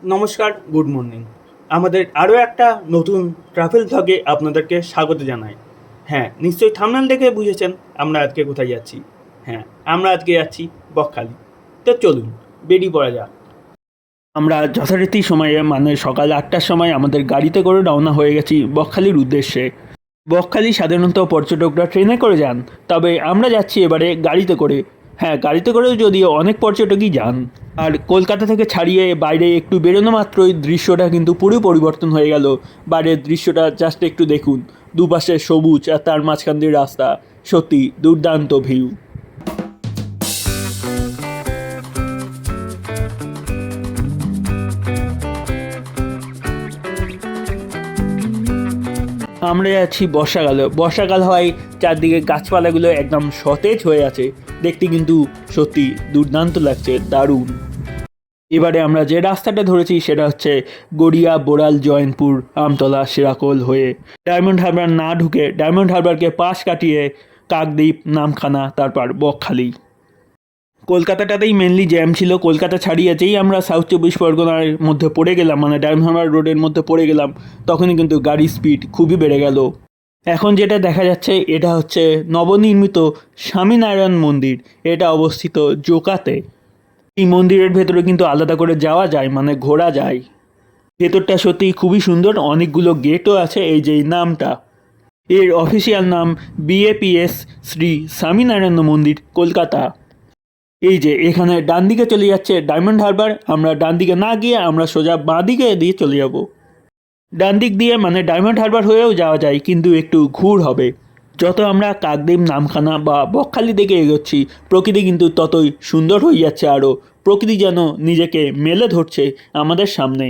নমস্কার, good morning. আমাদের আরও একটা নতুন ট্রাভেল ভ্লগে আপনাদেরকে স্বাগত জানাই। হ্যাঁ, নিশ্চয়ই থাম্বনেল দেখে বুঝেছেন আমরা আজকে কোথায় যাচ্ছি। হ্যাঁ, আমরা আজকে যাচ্ছি বকখালি। তো চলুন বেরিয়ে পড়া যাক। আমরা যথারীতি সময়ে মানে সকাল 8টার সময় আমাদের গাড়িতে করে রওনা হয়ে গেছি বকখালির উদ্দেশ্যে। বকখালি সাধারণত পর্যটকরা ট্রেনে করে যান, তবে আমরা যাচ্ছি এবারে গাড়িতে করে। হ্যাঁ, গাড়িতে করেও যদিও অনেক পর্যটকই যান। আর কলকাতা থেকে ছাড়িয়ে বাইরে একটু বেরোনো মাত্রই দৃশ্যটা কিন্তু পুরো পরিবর্তন হয়ে গেল। বাইরের দৃশ্যটা জাস্ট একটু দেখুন, দুপাশে সবুজ আর তার মাঝখান দিয়ে রাস্তা। সত্যি দুর্দান্ত ভিউ। আমরা যাচ্ছি বর্ষাকালে। বর্ষাকাল হওয়ায় চারদিকে গাছপালাগুলো একদম সতেজ হয়ে আছে, দেখতে কিন্তু সত্যি দুর্দান্ত লাগছে, দারুণ। এবারে আমরা যে রাস্তাটা ধরেছি সেটা হচ্ছে গড়িয়া, বোড়াল, জয়ন্তপুর, আমতলা, শিরাকোল হয়ে ডায়মন্ড হারবার না ঢুকে ডায়মন্ড হারবারকে পাশ কাটিয়ে কাকদ্বীপ, নামখানা, তারপর বকখালি। কলকাতাটাতেই মেনলি জ্যাম ছিল। কলকাতা ছাড়িয়ে যেই আমরা সাউথ চব্বিশ পরগনার মধ্যে পড়ে গেলাম, মানে ডায়মন্ড হারবার রোডের মধ্যে পড়ে গেলাম, তখনই কিন্তু গাড়ির স্পিড খুবই বেড়ে গেল। এখন যেটা দেখা যাচ্ছে এটা হচ্ছে নবনির্মিত স্বামীনারায়ণ মন্দির। এটা অবস্থিত জোকাতে। এই মন্দিরের ভেতরে কিন্তু আলাদা করে যাওয়া যায়, মানে ঘোরা যায়। ভেতরটা সত্যিই খুবই সুন্দর, অনেকগুলো গেটও আছে। এই যে নামটা, এর অফিসিয়াল নাম বিএপিএস শ্রী স্বামীনারায়ণ মন্দির, কলকাতা। এই যে এখানে ডান দিকে চলে যাচ্ছে ডায়মন্ড হারবার। আমরা ডান দিকে না গিয়ে আমরা সোজা বাঁ দিকে দিয়ে চলে যাব। ডান দিক দিয়ে মানে ডায়মন্ড হারবার হয়েও যাওয়া যায়, কিন্তু একটু ঘুর হবে। যত আমরা কাকদ্বীপ, নামখানা বা বকখালি দিকে এগোচ্ছি, প্রকৃতি কিন্তু ততই সুন্দর হয়ে যাচ্ছে আরও। প্রকৃতি যেন নিজেকে মেলে ধরছে আমাদের সামনে।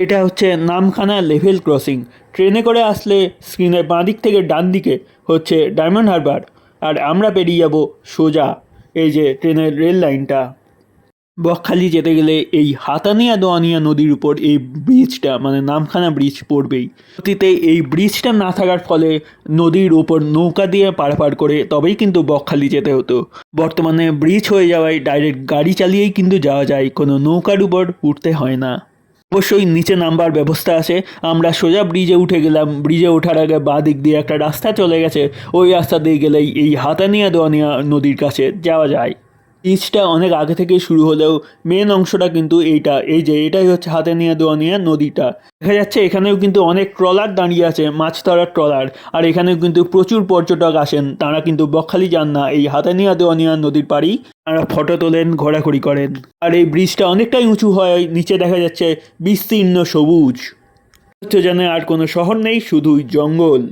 এটা হচ্ছে নামখানা লেভেল ক্রসিং। ট্রেনে করে আসলে স্ক্রিনের বাঁ দিক থেকে ডান দিকে হচ্ছে ডায়মন্ড হারবার, আর আমরা পেরিয়ে যাব সোজা এই যে ট্রেনের রেল লাইনটা। বকখালি যেতে গেলে এই হাতানিয়া দোয়ানিয়া নদীর উপর এই ব্রিজটা মানে নামখানা ব্রিজ পড়বেই। অতীতে এই ব্রিজটা না থাকার ফলে নদীর উপর নৌকা দিয়ে পারাপার করে তবেই কিন্তু বকখালি যেতে হতো। বর্তমানে ব্রিজ হয়ে যাওয়ায় ডাইরেক্ট গাড়ি চালিয়েই কিন্তু যাওয়া যায়, কোনো নৌকার উপর উঠতে হয় না। অবশ্যই নিচে নামবার ব্যবস্থা আছে। আমরা সোজা ব্রিজে উঠে গেলাম। ব্রিজে ওঠার আগে বাঁ দিক দিয়ে একটা রাস্তা চলে গেছে, ওই রাস্তা দিয়ে গেলেই এই হাতানিয়া দোয়ানিয়া নদীর কাছে যাওয়া যায়। ব্রিজটা অনেক আগে থেকেই শুরু হলেও মেন অংশটা কিন্তু এইটা, এই যে এটাই হচ্ছে হাতানিয়া দোয়ানিয়া নদীটা। দেখা যাচ্ছে এখানেও কিন্তু অনেক ট্রলার দাঁড়িয়ে আছে, মাছ ধরার ট্রলার। আর এখানেও কিন্তু প্রচুর পর্যটক আসেন, তারা কিন্তু বকখালি যান না, এই হাতানিয়া দোয়ানিয়া নদীর পাড়েই তারা ফটো তোলেন, ঘোরাঘুরি করেন। আর এই ব্রিজটা অনেকটাই উঁচু হয়, নিচে দেখা যাচ্ছে বিস্তীর্ণ সবুজ। হচ্ছে যেন আর কোনো শহর নেই, শুধুই জঙ্গল।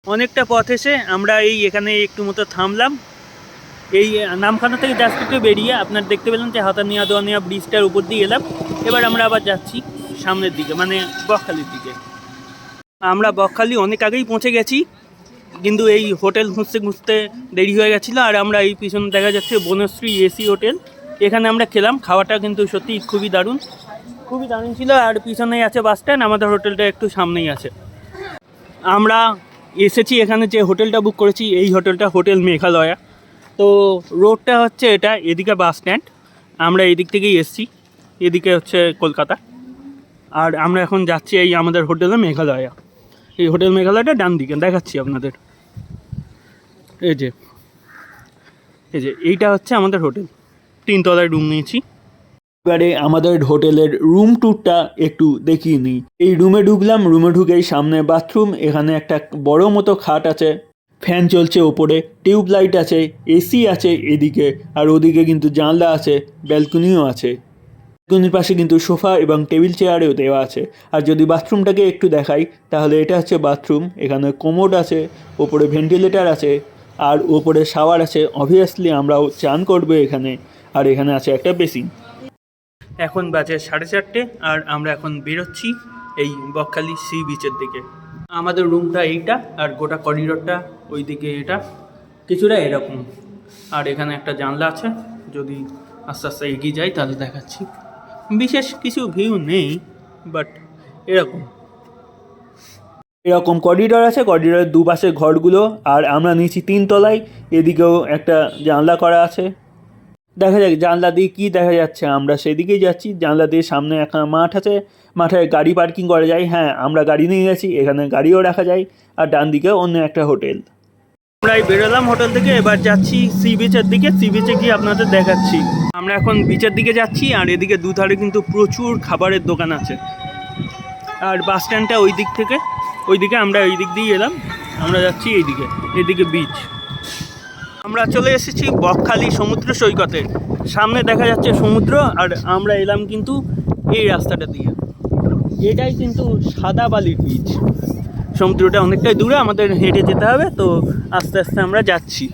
অনেকটা পথ এসে আমরা এখানে একটু মতো থামলাম। এই নামখানা থেকে জাস্ট একটু বেরিয়ে আপনার দেখতে পেলেন যে হাতানিয়া দোয়ানিয়া ব্রিজটার উপর দিয়ে এলাম। এবার আমরা আবার যাচ্ছি সামনের দিকে, মানে বকখালির দিকে। আমরা বকখালি অনেক আগেই পৌঁছে গেছি, কিন্তু এই হোটেল খুঁজতে খুঁজতে দেরি হয়ে গেছিলো। আর আমরা এই পিছনে দেখা যাচ্ছে বনশ্রী এসি হোটেল, এখানে আমরা খেলাম। খাওয়াটা কিন্তু সত্যি খুবই দারুণ, খুবই দারুণ ছিল। আর পিছনেই আছে বাস স্ট্যান্ড, আমাদের হোটেলটা একটু সামনেই আছে। আমরা এসেছি এখানে, যে হোটেলটা বুক করেছি এই হোটেলটা হোটেল মেঘালয়া। তো রোডটা হচ্ছে এটা, এদিকে বাস স্ট্যান্ড, আমরা এদিক থেকেই এসেছি, এদিকে হচ্ছে কলকাতা। আর আমরা এখন যাচ্ছি এই আমাদের হোটেলে মেঘালয়া। এই হোটেল মেঘালয়টা ডান দিকে দেখাচ্ছি আপনাদের। এই যে এইটা হচ্ছে আমাদের হোটেল, 3 তলায় রুম নিয়েছি। এবারে আমাদের হোটেলের রুম ট্যুরটা একটু দেখিয়ে নিই। এই রুমে ঢুকলাম, রুমে ঢুকেই সামনে বাথরুম, এখানে একটা বড় মতো খাট আছে, ফ্যান চলছে ওপরে, টিউবলাইট আছে, এসি আছে এদিকে, আর ওদিকে কিন্তু জানলা আছে, ব্যালকনিও আছে। ব্যালকনির পাশে কিন্তু সোফা এবং টেবিল চেয়ারেও দেওয়া আছে। আর যদি বাথরুমটাকে একটু দেখাই তাহলে এটা হচ্ছে বাথরুম। এখানে কোমোড আছে, ওপরে ভেন্টিলেটার আছে, আর ওপরে শাওয়ার আছে। অবভিয়াসলি আমরাও চান করবো এখানে। আর এখানে আছে একটা বেসিন। এখন বাজে 4:30, আর আমরা এখন বেরোচ্ছি এই বকখালি সি বিচের দিকে। আমাদের রুমটা এইটা, আর গোটা করিডোরটা ওই দিকে এটা কিছুটা এরকম। আর এখানে একটা জানলা আছে, যদি আস্তে আস্তে এগিয়ে যাই তাহলে দেখাচ্ছি। বিশেষ কিছু ভিউ নেই, বাট এরকম এরকম করিডর আছে, করিডরের দুপাশে ঘরগুলো, আর আমরা নিচে 3 তলায়। এদিকেও একটা জানলা করা আছে। দেখা যাক জানলা দিয়ে কী দেখা যাচ্ছে। আমরা সেদিকেই যাচ্ছি। জানলা দিয়ে সামনে একটা মাঠ আছে, মাঠে গাড়ি পার্কিং করা যায়। হ্যাঁ, আমরা গাড়ি নিয়ে গেছি, এখানে গাড়িও রাখা যায়। আর ডান দিকে অন্য একটা হোটেল। আমরাই বেরোলাম হোটেল থেকে, এবার যাচ্ছি সি বিচের দিকে। সি বিচে গিয়ে আপনাদের দেখাচ্ছি। আমরা এখন বিচের দিকে যাচ্ছি, আর এদিকে দুধারে কিন্তু প্রচুর খাবারের দোকান আছে। আর বাস স্ট্যান্ডটা ওই দিক থেকে, ওইদিকে আমরা ওই দিক দিয়ে এলাম। আমরা যাচ্ছি এইদিকে, এদিকে বিচ। আমরা চলে এসেছি বকখালি সমুদ্র সৈকতে। সামনে দেখা যাচ্ছে সমুদ্র, আর আমরা এলাম কিন্তু এই রাস্তাটা দিয়ে। এটাই কিন্তু সাদা বালির বিচ। সমুদ্রটা অনেকটাই দূরে, আমাদের হেঁটে যেতে হবে, তো আস্তে আস্তে আমরা যাচ্ছি।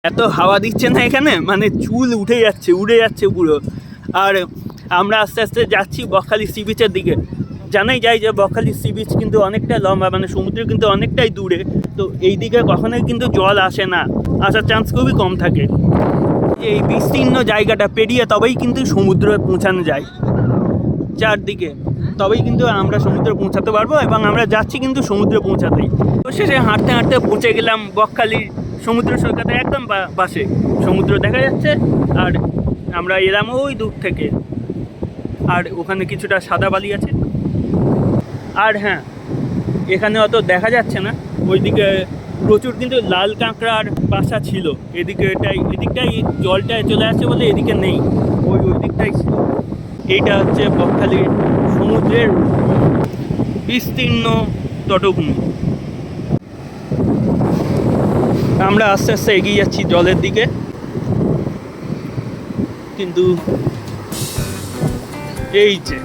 এত হাওয়া দিচ্ছে না এখানে, মানে চুল উড়ে যাচ্ছে পুরো। আর আমরা আস্তে আস্তে যাচ্ছি বকখালি সি বিচের দিকে। জানাই যায় যে বকখালি সি বিচ কিন্তু অনেকটা লম্বা, মানে সমুদ্র কিন্তু অনেকটাই দূরে। তো এই দিকে কখনোই কিন্তু জল আসে না, আসার চান্স খুবই কম থাকে। এই বিস্তীর্ণ জায়গাটা পেরিয়ে তবেই কিন্তু সমুদ্রে পৌঁছানো যায় চারদিকে, তবেই কিন্তু আমরা সমুদ্রে পৌঁছাতে পারবো। এবং আমরা যাচ্ছি কিন্তু সমুদ্রে পৌঁছাতেই। তো শেষে হাঁটতে হাঁটতে পৌঁছে গেলাম বকখালি সমুদ্র সৈকতের একদম পাশে। সমুদ্র দেখা যাচ্ছে, আর আমরা এলাম ওই দূর থেকে। আর ওখানে কিছুটা সাদা বালি আছে। আর হ্যাঁ, এখানে অত দেখা যাচ্ছে না, ওইদিকে প্রচুর কিন্তু লাল কাঁকড়ার বাসা ছিল। এদিকটাই জলটায় চলে আসছে বলে এদিকে নেই, ওই দিকটাই ছিল। এইটা হচ্ছে বকখালির সমুদ্রের বিস্তীর্ণ তটভূমি। আমরা আস্তে আস্তে এগিয়ে যাচ্ছি জলের দিকে, কিন্তু এই যে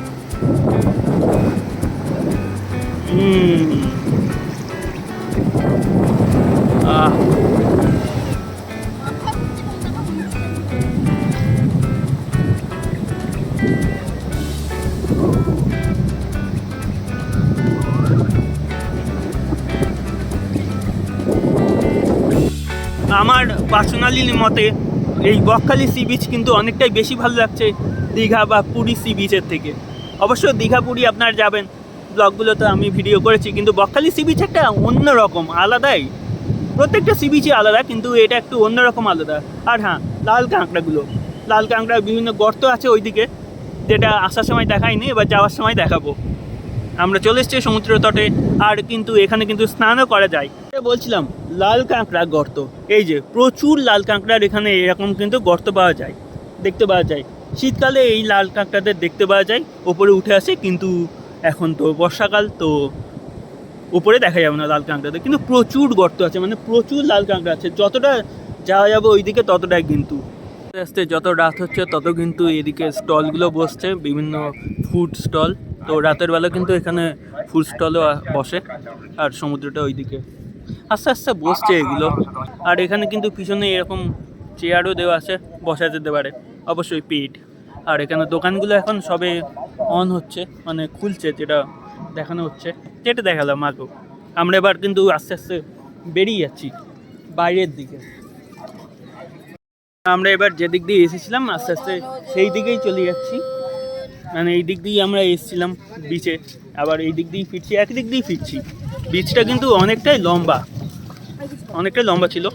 আমার পার্সোনালি মতে এই বকখালি সি বিচ কিন্তু অনেকটাই বেশি ভালো লাগছে দীঘা বা পুরী সি বিচের থেকে। অবশ্য দীঘা পুরী আপনারা যাবেন, ব্লগগুলোতে আমি ভিডিও করেছি, কিন্তু বকখালি সি বিচ একটা অন্যরকম, আলাদাই। প্রত্যেকটা সি বিচই আলাদা, কিন্তু এটা একটু অন্যরকম আলাদা। আর হ্যাঁ, লাল কাঁকড়া বিভিন্ন গর্ত আছে ওইদিকে, যেটা আসার সময় দেখাইনি, এবার যাওয়ার সময় দেখাবো। আমরা চলে এসেছি সমুদ্র তটে, আর কিন্তু এখানে কিন্তু স্নানও করা যায়। বলছিলাম লাল কাঁকড়া গর্ত, এই যে প্রচুর লাল কাঁকড়ার এখানে এরকম কিন্তু গর্ত দেখতে পাওয়া যায়। শীতকালে এই লাল কাঁকড়াদের দেখতে পাওয়া যায়, ওপরে উঠে আসে। কিন্তু এখন তো বর্ষাকাল, তো উপরে দেখা যাবে না লাল কাঁকড়াদের, কিন্তু প্রচুর গর্ত আছে, মানে প্রচুর লাল কাঁকড়া আছে। যতটা যাওয়া যাবে ওইদিকে ততটাই কিন্তু। আস্তে আস্তে যত রাত হচ্ছে তত কিন্তু এদিকে স্টলগুলো বসছে, বিভিন্ন ফুড স্টল। তো রাতের বেলা কিন্তু এখানে ফুড স্টলও বসে। আর সমুদ্রটা ওইদিকে আস্তে আস্তে বসছে এগুলো। আর এখানে কিন্তু পিছনে এরকম চেয়ারও দেওয়া আছে, বসা যেতে পারে, অবশ্যই পেড। আর এখানে দোকানগুলো এখন সবে অন হচ্ছে, মানে খুলছে, যেটা দেখানো হচ্ছে, যেটা দেখালাম আগেও। আমরা এবার কিন্তু আস্তে আস্তে বেরিয়ে যাচ্ছি বাইরের দিকে। আমরা এবার যেদিক দিয়ে এসেছিলাম আস্তে আস্তে সেই দিকেই চলে যাচ্ছি। মানে এই দিক দিয়ে আমরা এসেছিলাম বিচে, আবার এই দিক দিয়েই ফিরছি, একদিক দিয়েই ফিরছি। বিচটা কিন্তু অনেকটাই লম্বা ছিল।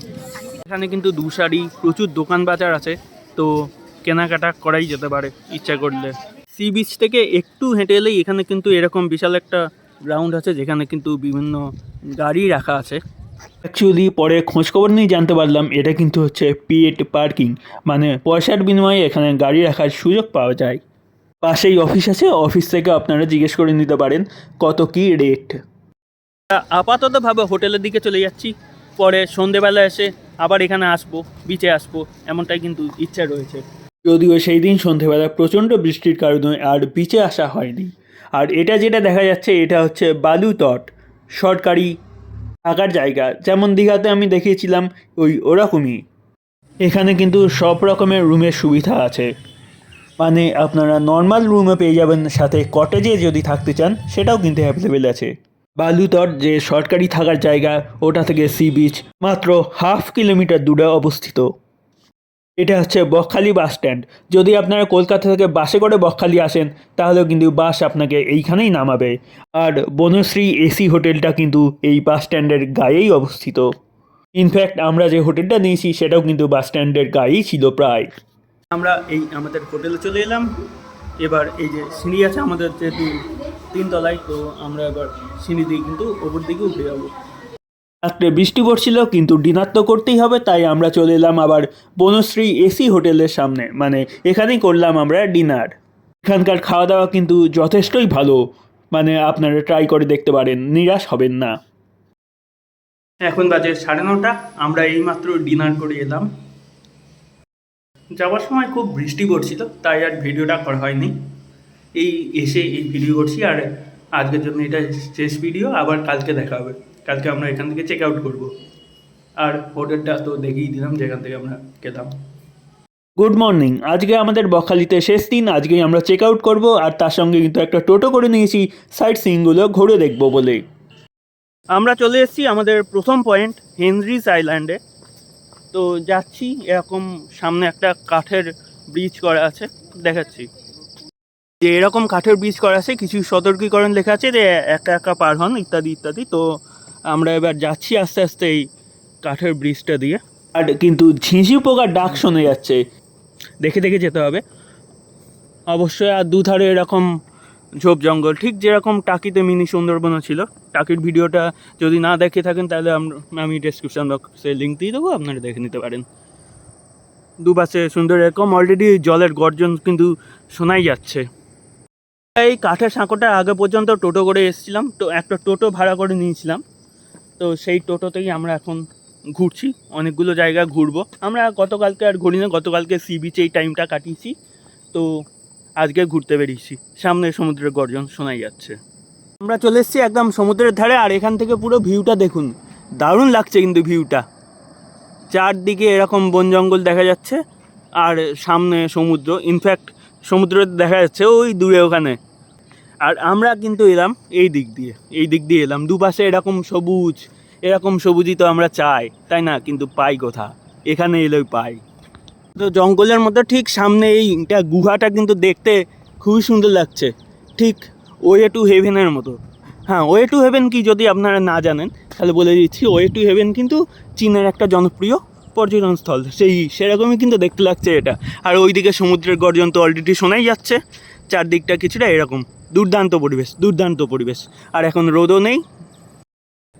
এখানে কিন্তু দুসারি প্রচুর দোকান বাজার আছে, তো কেনাকাটা করাই যেতে পারে ইচ্ছা করলে। সি বিচ থেকে একটু হেঁটে এলেই এখানে কিন্তু এরকম বিশাল একটা গ্রাউন্ড আছে, যেখানে কিন্তু বিভিন্ন গাড়ি রাখা আছে। অ্যাকচুয়ালি পরে খোঁজখবর নিয়ে জানতে পারলাম এটা কিন্তু হচ্ছে পেড পার্কিং, মানে পয়সার বিনিময়ে এখানে গাড়ি রাখার সুযোগ পাওয়া যায়। পাশেই অফিস আছে, অফিস থেকে আপনারা জিজ্ঞেস করে নিতে পারেন কত কী রেট। আপাততভাবে হোটেলের দিকে চলে যাচ্ছি, পরে সন্ধেবেলা এসে আবার এখানে আসবো, বিচে আসবো, এমনটাই কিন্তু ইচ্ছা রয়েছে। যদিও সেই দিন সন্ধেবেলা প্রচণ্ড বৃষ্টির কারণে আর বিচে আসা হয়নি। আর এটা যেটা দেখা যাচ্ছে এটা হচ্ছে বালুতট, সরকারি থাকার জায়গা, যেমন দীঘাতে আমি দেখিয়েছিলাম ওরকমই। এখানে কিন্তু সব রকমের রুমের সুবিধা আছে, মানে আপনারা নর্মাল রুমও পেয়ে যাবেন, সাথে কটেজে যদি থাকতে চান সেটাও কিন্তু অ্যাভেলেবেল আছে। বালুতট যে সরকারি থাকার জায়গা, ওটা থেকে সি বিচ মাত্র 1/2 কিলোমিটার দূরে অবস্থিত। এটা হচ্ছে বকখালি বাস স্ট্যান্ড। যদি আপনারা কলকাতা থেকে বাসে করে বকখালি আসেন তাহলেও কিন্তু বাস আপনাকে এইখানেই নামাবে। আর বনশ্রী এসি হোটেলটা কিন্তু এই বাস স্ট্যান্ডের গায়েই অবস্থিত। ইনফ্যাক্ট আমরা যে হোটেলটা নিয়েছি সেটাও কিন্তু বাস স্ট্যান্ডের গায়েই ছিল প্রায়। আমরা এই আমাদের হোটেলে চলে এলাম। এবার এই যে সিঁড়ি আছে আমাদের যেহেতু 3 তলায়, তো আমরা এবার সিঁড়ি দিয়ে কিন্তু ওপর দিকে উঠে যাবো। রাত্রে বৃষ্টি পড়ছিল কিন্তু ডিনার তো করতেই হবে, তাই আমরা চলে এলাম আবার বনশ্রী এসি হোটেলের সামনে, মানে এখানেই করলাম আমরা ডিনার। এখানকার খাওয়া দাওয়া কিন্তু যথেষ্টই ভালো, মানে আপনারা ট্রাই করে দেখতে পারেন, নিরাশ হবেন না। এখন বাজে 9:30, আমরা এইমাত্র ডিনার করে এলাম। যাওয়ার সময় খুব বৃষ্টি পড়ছিল তাই আর ভিডিওটা করা হয়নি। এই এসে এই ভিডিও করছি, আর আজকের জন্য এটা শেষ ভিডিও। আবার কালকে দেখা হবে। কালকে আমরা এখান থেকে চেক আউট করবো। আর হোটেলটা তো দেখিয়ে দিলাম যেখান থেকে আমরা গেলাম। Good morning. আজকে আমাদের বকখালিতে শেষ দিন। আজকেই আমরা চেক আউট করবো, আর তার সঙ্গে কিন্তু একটা টোটো করে নিয়েছি সাইট সিইংগুলো ঘুরে দেখবো বলে। আমরা চলে এসেছি আমাদের প্রথম পয়েন্ট হেনরিজ আইল্যান্ডে। তো যাচ্ছি, এরকম সামনে একটা কাঠের ব্রিজ করা আছে, দেখাচ্ছি যে এরকম কাঠের ব্রিজ করা আছে, কিছু সতর্কীকরণ লেখা আছে যে একা একা পার হন ইত্যাদি ইত্যাদি। তো আমরা এবার যাচ্ছি আস্তে আস্তে এই কাঠের ব্রিজটা দিয়ে। আর কিন্তু ঝিঁঝি পোকার ডাক শোনা যাচ্ছে, দেখে দেখে যেতে হবে অবশ্যই। আর দুধারে এরকম ঝোপ জঙ্গল, ঠিক যেরকম টাকিতে মিনি সুন্দরবনও ছিল। টাকির ভিডিওটা যদি না দেখে থাকেন তাহলে আমি ডেসক্রিপশন বক্সে লিঙ্ক দিয়ে দেবো, আপনারা দেখে নিতে পারেন। দুপাশে সুন্দর এরকম অলরেডি জলের গর্জন কিন্তু শোনাই যাচ্ছে। এই কাঠের সাঁকোটা আগে পর্যন্ত টোটো করে এসেছিলাম, তো একটা টোটো ভাড়া করে নিয়েছিলাম। তো সেই টোটোতেই আমরা এখন ঘুরছি, অনেকগুলো জায়গা ঘুরবো। আমরা গতকালকে আর ঘুরি না, গতকালকে সি বিচে এই টাইমটা কাটিয়েছি। তো আজকে ঘুরতে বেরিয়েছি, সামনে সমুদ্রের গর্জন শোনাই যাচ্ছে। আমরা চলে এসেছি একদম সমুদ্রের ধারে, আর এখান থেকে পুরো ভিউটা দেখুন, দারুণ লাগছে কিন্তু ভিউটা। চারদিকে এরকম বন জঙ্গল দেখা যাচ্ছে, আর সামনে সমুদ্র। ইনফ্যাক্ট সমুদ্র দেখা যাচ্ছে ওই দূরে ওখানে। আর আমরা কিন্তু এলাম এই দিক দিয়ে এলাম। দুপাশে এরকম সবুজ, এরকম সবুজই তো আমরা চাই, তাই না? কিন্তু পাই কোথা? এখানে এলেই পাই। তো জঙ্গলের মধ্যে ঠিক সামনে এইটা গুহাটা কিন্তু দেখতে খুবই সুন্দর লাগছে, ঠিক ওয়ে টু হেভেনের মতো। হ্যাঁ, ওয়ে টু হেভেন কি যদি আপনারা না জানেন তাহলে বলে দিচ্ছি, ওয়ে টু হেভেন কিন্তু চীনের একটা জনপ্রিয় পর্যটনস্থল, সেরকমই কিন্তু দেখতে লাগছে এটা। আর ওইদিকে সমুদ্রের গর্জন তো অলরেডি শোনাই যাচ্ছে, চারদিকটা কিছুটা এরকম। দুর্দান্ত পরিবেশ। আর এখন রোদও নেই।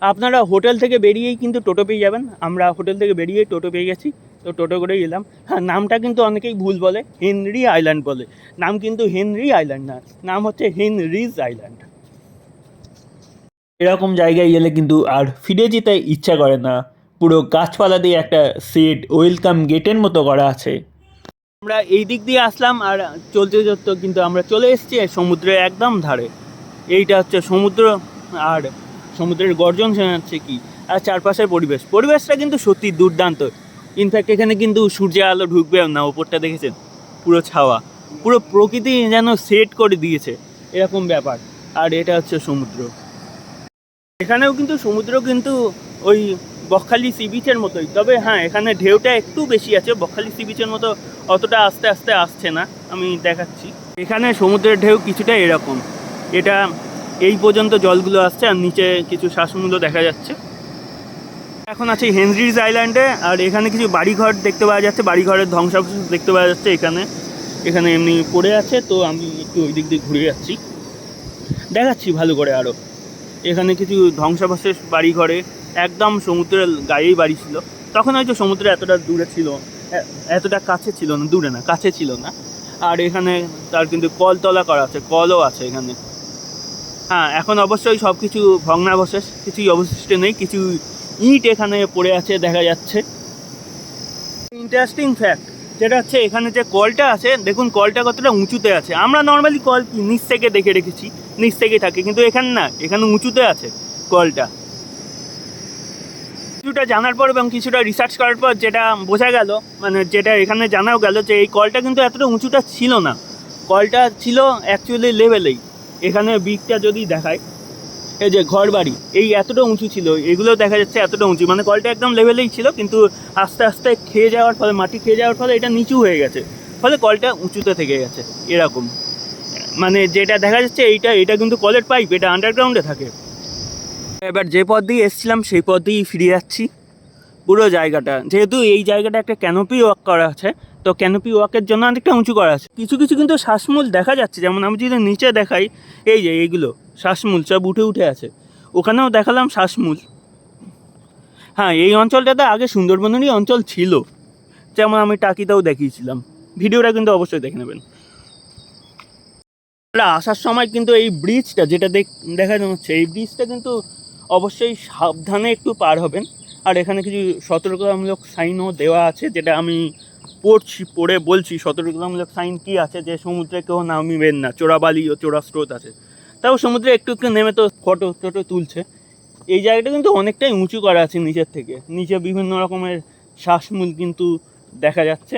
আপনারা হোটেল থেকে বেরিয়েই কিন্তু টোটো পেয়ে যাবেন। আমরা হোটেল থেকে বেরিয়েই টোটো পেয়ে গেছি, তো টোটো করেই এলাম। হ্যাঁ, নামটা কিন্তু অনেকেই ভুল বলে, হেনরি আইল্যান্ড বলে। নাম কিন্তু হেনরি আইল্যান্ড না, নাম হচ্ছে হেনরিজ আইল্যান্ড। এরকম জায়গায় গেলে কিন্তু আর ফিরে যেতে ইচ্ছা করে না। পুরো গাছপালা দিয়ে একটা সেট ওয়েলকাম গেটের মতো করা আছে। আমরা এই দিক দিয়ে আসলাম, আর চলতে কিন্তু আমরা চলে এসেছি সমুদ্রের একদম ধারে। এইটা হচ্ছে সমুদ্র, আর সমুদ্রের গর্জন শোনা যাচ্ছে কি, আর চারপাশের পরিবেশটা কিন্তু সত্যি দুর্দান্ত। ইনফ্যাক্ট এখানে কিন্তু সূর্যের আলো ঢুকবেও না, ওপরটা দেখেছেন পুরো ছাওয়া, পুরো প্রকৃতি যেন সেট করে দিয়েছে এরকম ব্যাপার। আর এটা হচ্ছে সমুদ্র। এখানেও কিন্তু সমুদ্র কিন্তু ওই বকখালি সি বিচের মতোই, তবে হ্যাঁ এখানে ঢেউটা একটু বেশি আছে। বকখালি সি বিচের মতো অতটা আস্তে আস্তে আসছে না, আমি দেখাচ্ছি। এখানে সমুদ্রের ঢেউ কিছুটা এরকম, এটা এই পর্যন্ত জলগুলো আসছে, আর নিচে কিছু শ্বাসমূল্য দেখা যাচ্ছে। এখন আছে হেনরিজ আইল্যান্ডে, আর এখানে কিছু বাড়িঘর দেখতে পাওয়া যাচ্ছে, বাড়িঘরের ধ্বংসাবশেষ দেখতে পাওয়া যাচ্ছে। এখানে এমনি পড়ে আছে, তো আমি একটু ওই দিক দিয়ে ঘুরে যাচ্ছি, দেখাচ্ছি ভালো করে আরও। এখানে কিছু ধ্বংসাবশেষ বাড়িঘরে, একদম সমুদ্রের গায়েই বাড়ি ছিল। তখন হয়তো সমুদ্র এতটা দূরে ছিল, এতটা কাছে ছিল না, দূরে না কাছে ছিল না। আর এখানে তার কিন্তু কলতলা করা আছে, কলও আছে এখানে। হ্যাঁ, এখন অবশ্যই সব কিছু ভগ্নাবশেষ, কিছুই অবশিষ্ট নেই, কিছু ইট এখানে পড়ে আছে দেখা যাচ্ছে। ইন্টারেস্টিং ফ্যাক্ট যেটা হচ্ছে, এখানে যে কলটা আছে দেখুন, কলটা কতটা উঁচুতে আছে। আমরা নর্মালি কল নিচ থেকে দেখে রেখেছি, নিচ থেকে থাকে, কিন্তু এখানে না, এখানে উঁচুতে আছে কলটা। কিছুটা জানার পর এবং কিছুটা রিসার্চ করার পর যেটা বোঝা গেল, মানে যেটা এখানে জানাও গেল, যে এই কলটা কিন্তু এতটা উঁচুটা ছিল না, কলটা ছিল অ্যাকচুয়ালি লেভেলেই। এখানে বিকটা যদি দেখায়, এই যে ঘর বাড়ি এই এতটা উঁচু ছিল, এগুলো দেখা যাচ্ছে এতটা উঁচু, মানে কলটা একদম লেভেলেই ছিল, কিন্তু আস্তে আস্তে খেয়ে যাওয়ার ফলে, মাটি খেয়ে যাওয়ার ফলে এটা নিচু হয়ে গেছে, ফলে কলটা উঁচুতে থেকে গেছে এরকম। মানে যেটা দেখা যাচ্ছে এটা কিন্তু কলের পাইপ, এটা আন্ডারগ্রাউন্ডে থাকে। এবার যে পথ দিয়ে এসেছিলাম সেই পথ দিয়েই ফিরে যাচ্ছি। পুরো জায়গাটা, যেহেতু এই জায়গাটা একটা ক্যানোপি ওয়াক করা আছে, তো ক্যানোপি ওয়াকের জন্য অনেকটা উঁচু করা আছে। কিছু কিছু কিন্তু শ্বাসমূল দেখা যাচ্ছে, যেমন আমি যদি নিচে দেখাই, এই যে এইগুলো শ্বাসমূল সব উঠে উঠে আছে, ওখানেও দেখালাম শ্বাসমূল। হ্যাঁ, এই অঞ্চলটাতে আগে সুন্দরবনেরই অঞ্চল ছিল, যেমন আমি টাকিতেও দেখিয়েছিলাম। ভিডিওটা কিন্তু অবশ্যই দেখে নেবেন। আমরা আসার সময় কিন্তু এই ব্রিজটা যেটা দেখানো হচ্ছে, এই ব্রিজটা কিন্তু অবশ্যই সাবধানে একটু পার হবেন। আর এখানে কিছু সতর্কতামূলক সাইনও দেওয়া আছে, যেটা আমি পড়ে বলছি। সতর্কতামূলক সাইন কি আছে, যে সমুদ্রে কেউ নামিবেন না, চোরাবালি ও চোরা স্রোত আছে। তাও সমুদ্রে একটু একটু নেমে তো ফটো তুলছে। এই জায়গাটা কিন্তু অনেকটাই উঁচু করা আছে নিচের থেকে, নিচে বিভিন্ন রকমের শ্বাসমূল কিন্তু দেখা যাচ্ছে।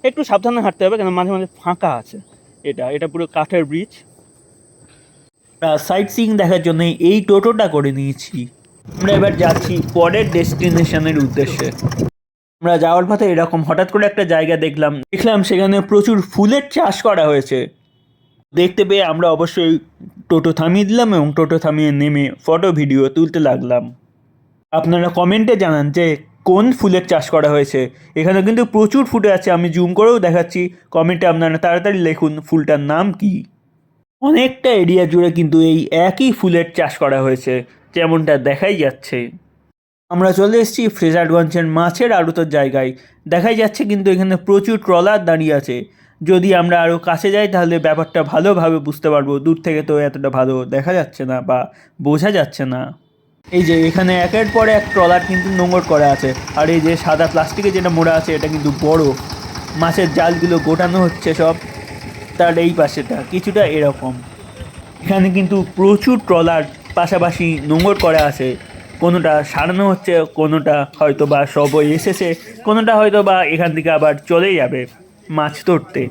একটু সাবধানে হাঁটতে হবে, কেন মাঝে মাঝে ফাঁকা আছে। এটা পুরো কাঠের ব্রিজ। সাইট সিইং দেখার জন্য এই টোটোটা করে নিয়েছি। আমরা এবার যাচ্ছি পরের ডেস্টিনেশনের উদ্দেশ্যে। আমরা যাওয়ার পথে এরকম হঠাৎ করে একটা জায়গা দেখলাম সেখানে প্রচুর ফুলের চাষ করা হয়েছে। দেখতে পেয়ে আমরা অবশ্যই টোটো থামিয়ে দিলাম এবং টোটো থামিয়ে নেমে ফটো ভিডিও তুলতে লাগলাম। আপনারা কমেন্টে জানান যে কোন ফুলের চাষ করা হয়েছে। এখানে কিন্তু প্রচুর ফুটে আছে, আমি জুম করেও দেখাচ্ছি। কমেন্টে আপনারা তাড়াতাড়ি লিখুন ফুলটার নাম কি। অনেকটা এরিয়া জুড়ে কিন্তু এই একই ফুলের চাষ করা হয়েছে, যেমনটা দেখাই যাচ্ছে। আমরা চলে এসেছি ফ্রেজারগঞ্জের মাছের আড়তের জায়গায়। দেখাই যাচ্ছে কিন্তু এখানে প্রচুর ট্রলার দাঁড়িয়ে আছে। যদি আমরা আরও কাছে যাই তাহলে ব্যাপারটা ভালোভাবে বুঝতে পারবো, দূর থেকে তো এতটা ভালো দেখা যাচ্ছে না বা বোঝা যাচ্ছে না। এই যে এখানে একের পর এক ট্রলার কিন্তু নোঙর করা আছে, আর এই যে সাদা প্লাস্টিকে যেটা মোড়া আছে এটা কিন্তু বড় মাছের জালগুলো গোটানো হচ্ছে সব। তার এই পাশেটা কিছুটা এরকম। এখানে কিন্তু প্রচুর ট্রলার পাশাপাশি নোঙর করা আছে, কোনোটা সারানো হচ্ছে, কোনোটা হয়তো বা সবই এসেছে, কোনোটা হয়তো বা এখান থেকে আবার চলে যাবে মাছ ধরতে।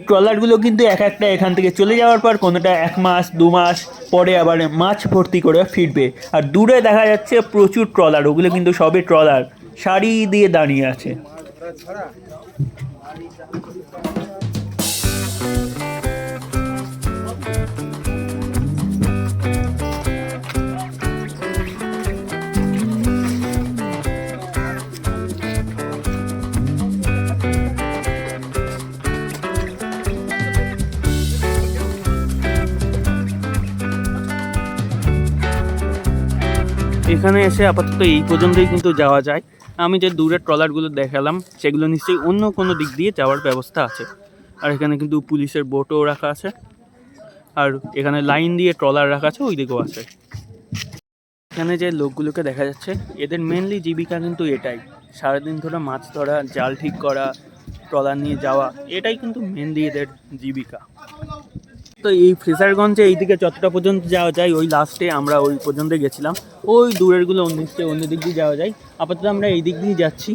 ট্রলারগুলো কিন্তু এক একটা এখান থেকে চলে যাওয়ার পর কোনোটা 1 মাস 2 মাস পরে আবার মাছ ভর্তি করে ফিরবে। আর দূরে দেখা যাচ্ছে প্রচুর ট্রলার, ওগুলো কিন্তু সবই ট্রলার সারি দিয়ে দাঁড়িয়ে আছে। এখানে এসে আপাতত এই পর্যন্তই কিন্তু যাওয়া যায়। আমি যে দূরের ট্রলারগুলো দেখালাম সেগুলো নিশ্চয়ই অন্য কোনো দিক দিয়ে যাওয়ার ব্যবস্থা আছে। আর এখানে কিন্তু পুলিশের বোটও রাখা আছে, আর এখানে লাইন দিয়ে ট্রলার রাখা আছে, ওই দিকেও আছে। এখানে যে লোকগুলোকে দেখা যাচ্ছে, এদের মেনলি জীবিকা কিন্তু এটাই, সারাদিন ধরে মাছ ধরা, জাল ঠিক করা, ট্রলার নিয়ে যাওয়া, এটাই কিন্তু মেনলি এদের জীবিকা। তো এই ফ্রেজারগঞ্জে এইদিকে যতটা পর্যন্ত যাওয়া যায়, ওই লাস্টে আমরা ওই পর্যন্ত গেছিলাম। ওই দূরেরগুলো অন্য দিক দিয়ে যাওয়া যায়। আপাতত আমরা এই দিক দিয়ে যাচ্ছি।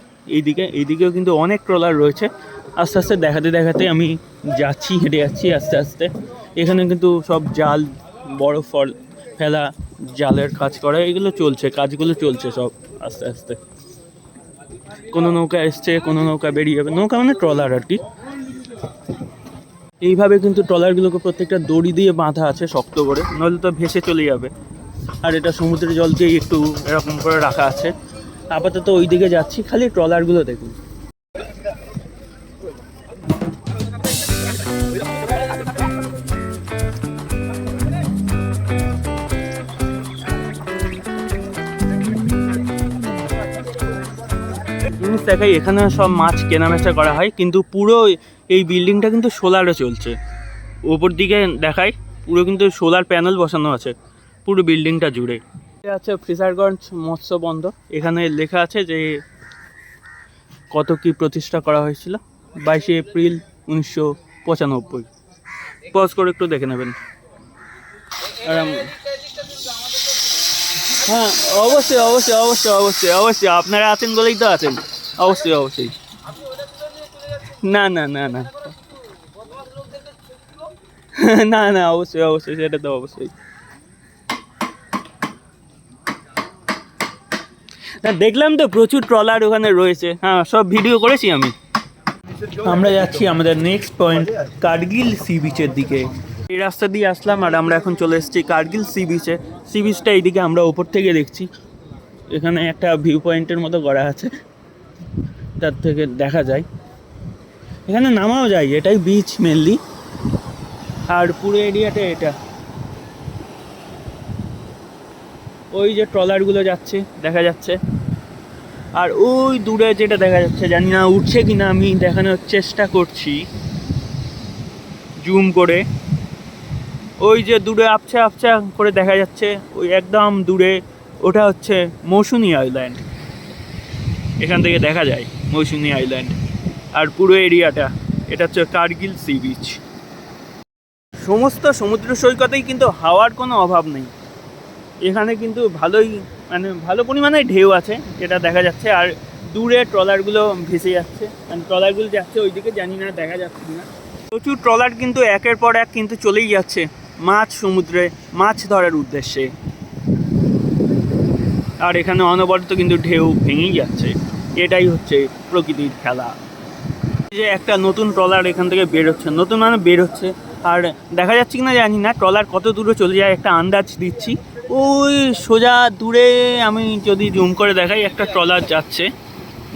এইদিকেও কিন্তু অনেক ট্রলার রয়েছে। আস্তে আস্তে দেখাতে আমি যাচ্ছি, হেঁটে যাচ্ছি আস্তে আস্তে। এখানে কিন্তু সব জাল, বড় ফেলা, জালের কাজ করা, এগুলো চলছে, কাজগুলো চলছে সব আস্তে আস্তে। কোনো নৌকা এসছে, কোনো নৌকা বেরিয়ে যাবে। নৌকা মানে ট্রলার আর কি। এইভাবে কিন্তু ট্রলারগুলোকে প্রত্যেকটা দড়ি দিয়ে বাঁধা আছে শক্ত করে, নইলে তো ভেসে চলে যাবে। আর এটা সমুদ্রের জলকেই একটু এরকম করে রাখা আছে। আপাতত ওই দিকে যাচ্ছি, খালি ট্রলারগুলো দেখুন। জিনিস দেখাই, এখানে সব মাছ কেনাবেচা করা হয়, কিন্তু পুরো এই বিল্ডিংটা কিন্তু সোলারে চলছে। ওপর দিকে দেখাই, পুরো কিন্তু সোলার প্যানেল বসানো আছে পুরো বিল্ডিংটা জুড়ে। আছে ফ্রেজারগঞ্জ মৎস্য বন্দর। এখানে লেখা আছে যে কত কি প্রতিষ্ঠা করা হয়েছিল, 22 এপ্রিল 1995। পজ করে একটু দেখে নেবেন। হ্যাঁ, অবশ্যই আপনারা আছেন বলেই তো আছেন। অবশ্যই না না অবশ্যই সেটা তো অবশ্যই। হ্যাঁ দেখলাম তো প্রচুর ট্রলার ওখানে রয়েছে, হ্যাঁ সব ভিডিও করেছি আমি। আমরা যাচ্ছি আমাদের নেক্সট পয়েন্ট কার্গিল সি বিচের দিকে। এই রাস্তা দিয়ে আসলাম আর আমরা এখন চলে এসেছি কার্গিল সি বিচে। সি বিচটা এইদিকে আমরা ওপর থেকে দেখছি, এখানে একটা ভিউ পয়েন্টের মতো করা আছে, তার থেকে দেখা যায়, এখানে নামাও যায়, এটাই বিচ মেনলি। আর পুরো এরিয়াটা এটা, ওই যে ট্রলারগুলো যাচ্ছে দেখা যাচ্ছে, আর ওই দূরে যেটা দেখা যাচ্ছে জানি না উঠছে কিনা, আমি দেখানোর চেষ্টা করছি জুম করে। ওই যে দূরে আপচা আপচা করে দেখা যাচ্ছে, ওই একদম দূরে ওটা হচ্ছে মৌসুনি আইল্যান্ড, এখান থেকে দেখা যায় মৌসুনি আইল্যান্ড। আর পুরো এরিয়াটা এটা হচ্ছে কার্গিল সি বিচ। সমস্ত সমুদ্র সৈকতেই কিন্তু হাওয়ার কোনো অভাব নেই, এখানে কিন্তু ভালোই মানে ভালো পরিমাণে ঢেউ আছে যেটা দেখা যাচ্ছে। আর দূরে ট্রলারগুলো ভেসে যাচ্ছে, মানে ট্রলারগুলো যাচ্ছে ওইদিকে, জানি না দেখা যাচ্ছে না। প্রচুর ট্রলার কিন্তু একের পর এক কিন্তু চলেই যাচ্ছে মাছ সমুদ্রে মাছ ধরার উদ্দেশ্যে। আর এখানে অনবরত কিন্তু ঢেউ ভেঙেই যাচ্ছে, এটাই হচ্ছে প্রকৃতির খেলা। যে একটা নতুন ট্রলার এখান থেকে বের হচ্ছে, নতুন মানে বের হচ্ছে, আর দেখা যাচ্ছে কিনা জানি না ট্রলার কত দূরে চলে যায়, একটা আন্দাজ দিচ্ছি। ওই সোজা দূরে আমি যদি জুম করে দেখাই একটা ট্রলার যাচ্ছে,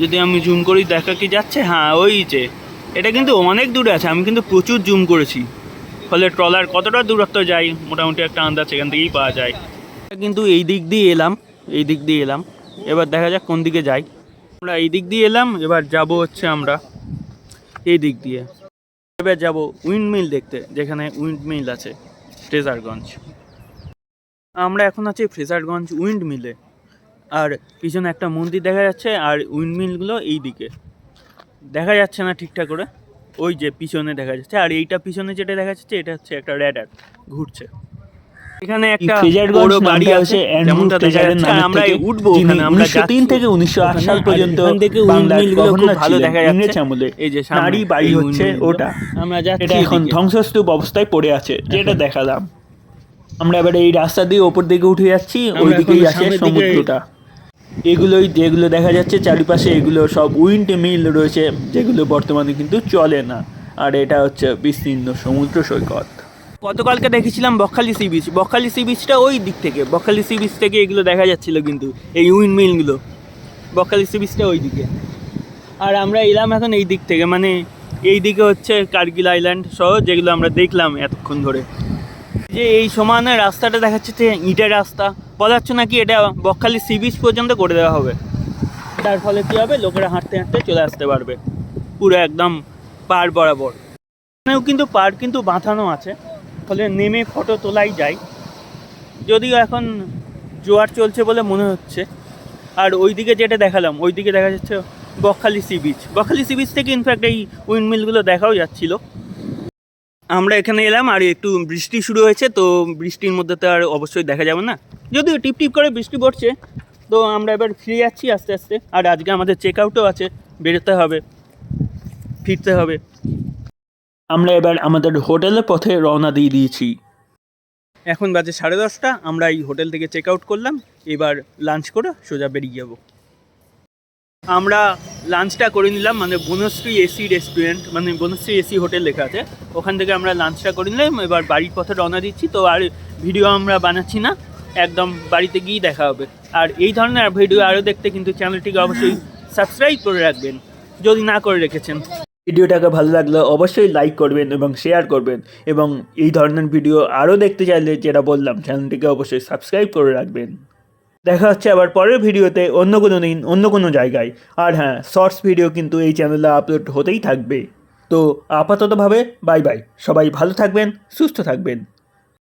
যদি আমি জুম করি দেখা কি যাচ্ছে, হ্যাঁ ওই যে এটা কিন্তু অনেক দূরে আছে, আমি কিন্তু প্রচুর জুম করেছি, ফলে ট্রলার কতটা দূরত্ব যায় মোটামুটি একটা আন্দাজ এখান থেকেই পাওয়া যায়। কিন্তু এই দিক দিয়ে এলাম, এই দিক দিয়ে এলাম, এবার দেখা যাক কোন দিকে যাই। আমরা এই দিক দিয়ে এলাম, এবার যাব হচ্ছে আমরা এই দিক দিয়ে, এবার যাব উইন্ডমিল দেখতে, যেখানে উইন্ডমিল আছে ফ্রেজারগঞ্জ। আমরা এখন আছি ফ্রেজারগঞ্জ উইন্ডমিলে, আর পিছনে একটা মন্দির দেখা যাচ্ছে, আর উইন্ডমিলগুলো এই দিকে দেখা যাচ্ছে না ঠিকঠাক করে, ওই যে পিছনে দেখা যাচ্ছে। আর এইটা পিছনে যেটা দেখা যাচ্ছে এটা হচ্ছে একটা র্যাডার ঘুরছে। এখানে একটা বড় বাড়ি আছে যেমনটা দেখা যাচ্ছে, আর আমরা উঠবো ওখানে। আমরা 1903 থেকে 1908 সাল পর্যন্ত বাংলার গভর্নর ভালো দেখা যাচ্ছে আমলে। এই যে নারী বাড়ি হচ্ছে ওটা, আমরা যাচ্ছি, এটা এখন ধ্বংসস্তূপ অবস্থায় পড়ে আছে যেটা দেখালাম। আমরা এবারে এই রাস্তা দিয়ে ওপর দিকে উঠে যাচ্ছি, ওই দিকেই আছে সমুদ্রটা। এগুলোই যেগুলো দেখা যাচ্ছে চারিপাশে, এগুলো সব উইন্ড মিল রয়েছে যেগুলো বর্তমানে কিন্তু চলে না। আর এটা হচ্ছে বিস্তীর্ণ সমুদ্র সৈকত। গতকালকে দেখেছিলাম Bakkhali sea beach, Bakkhali sea বিচটা ওই দিক থেকে, বকখালি সি বিচ থেকে এগুলো দেখা যাচ্ছিল কিন্তু এই উইন্ড মিলগুলো, বকখালি সি বিচটা ওই দিকে। আর আমরা এলাম এখন এই দিক থেকে, মানে এই দিকে হচ্ছে কার্গিল আইল্যান্ড সহ যেগুলো আমরা দেখলাম এতক্ষণ ধরে। যে এই সমানে রাস্তাটা দেখাচ্ছে যে ইটের রাস্তা, বলা যাচ্ছে নাকি এটা বকখালি সি বিচ পর্যন্ত করে দেওয়া হবে, তার ফলে কী হবে লোকেরা হাঁটতে হাঁটতে চলে আসতে পারবে পুরো একদম পাড় বরাবর। এখানেও কিন্তু পাড় কিন্তু বাঁধানো আছে, ফলে নেমে ফটো তোলাই যায়, যদিও এখন জোয়ার চলছে বলে মনে হচ্ছে। আর ওই দিকে যেটা দেখালাম ওই দিকে দেখা যাচ্ছে Bakkhali sea beach, Bakkhali sea beach থেকে ইনফ্যাক্ট এই উইন্ডমিলগুলো দেখাও যাচ্ছিল। আমরা এখানে এলাম আর একটু বৃষ্টি শুরু হয়েছে, তো বৃষ্টির মধ্যে তো আর অবশ্যই দেখা যাবে না, যদিও টিপ টিপ করে বৃষ্টি পড়ছে। তো আমরা এবার ফিরে যাচ্ছি আস্তে আস্তে, আর আজকে আমাদের চেক আউটও আছে, বেরোতে হবে, ফিরতে হবে। আমরা এবার আমাদের হোটেলের পথে রওনা দিয়ে দিয়েছি। এখন বাজে 10:30, আমরা এই হোটেল থেকে চেক আউট করলাম, এবার লাঞ্চ করে সোজা বেরিয়ে যাব। আমরা লাঞ্চটা করে নিলাম, মানে বনশ্রী এসি রেস্টুরেন্ট, মানে বনশ্রী এসি হোটেল লেখা আছে, ওখান থেকে আমরা লাঞ্চটা করে নিলাম। এবার বাড়ির পথে রওনা দিচ্ছি, তো আর ভিডিও আমরা বানাচ্ছি না, একদম বাড়িতে গিয়েই দেখা হবে। আর এই ধরনের ভিডিও আরও দেখতে কিন্তু চ্যানেলটিকে অবশ্যই সাবস্ক্রাইব করে রাখবেন যদি না করে রেখেছেন। ভিডিওটাকে ভালো লাগলে অবশ্যই লাইক করবেন এবং শেয়ার করবেন, এবং এই ধরনের ভিডিও আরও দেখতে চাইলে যেটা বললাম চ্যানেলটিকে অবশ্যই সাবস্ক্রাইব করে রাখবেন। দেখা হচ্ছে আবার পরের ভিডিওতে অন্য কোনো দিন অন্য কোনো জায়গায়। আর হ্যাঁ, শর্টস ভিডিও কিন্তু এই চ্যানেলে আপলোড হতেই থাকবে। তো আপাততভাবে বাই বাই, সবাই ভালো থাকবেন, সুস্থ থাকবেন।